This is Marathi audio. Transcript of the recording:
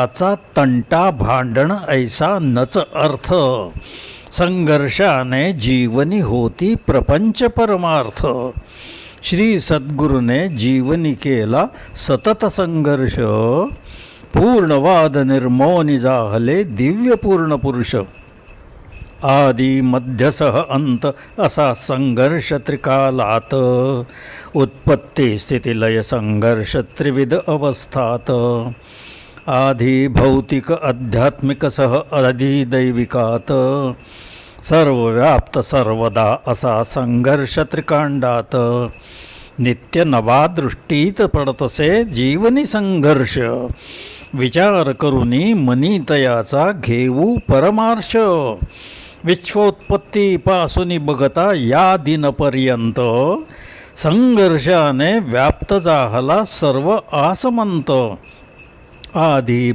त्याचा तंटा भांडण ऐसा नच अर्थ, संघर्षाने जीवनी होती प्रपंच परमार्थ। श्री सद्गुरूने जीवनी केला सतत संघर्ष, पूर्णवाद निर्मोनी जाहले दिव्य पूर्ण पुरुष। आदि मध्यसह अंत असा संघर्ष त्रिकालात, उत्पत्ती स्थिती लय संघर्ष त्रिविध अवस्थात। आधी भौतिक आध्यात्मिक सह अधिदैविकात, सर्वव्याप्त सर्वदा असा संघर्ष त्रिकांडात। नित्य नवा दृष्टीत पडतसे जीवनी संघर्ष, विचार करुनी मनी तयाचा घेऊ परमार्श। विश्वोत्पत्ती पासूनी बघता या दिनपर्यंत, संघर्षाने व्याप्त जाहला सर्व आसमंत। आधी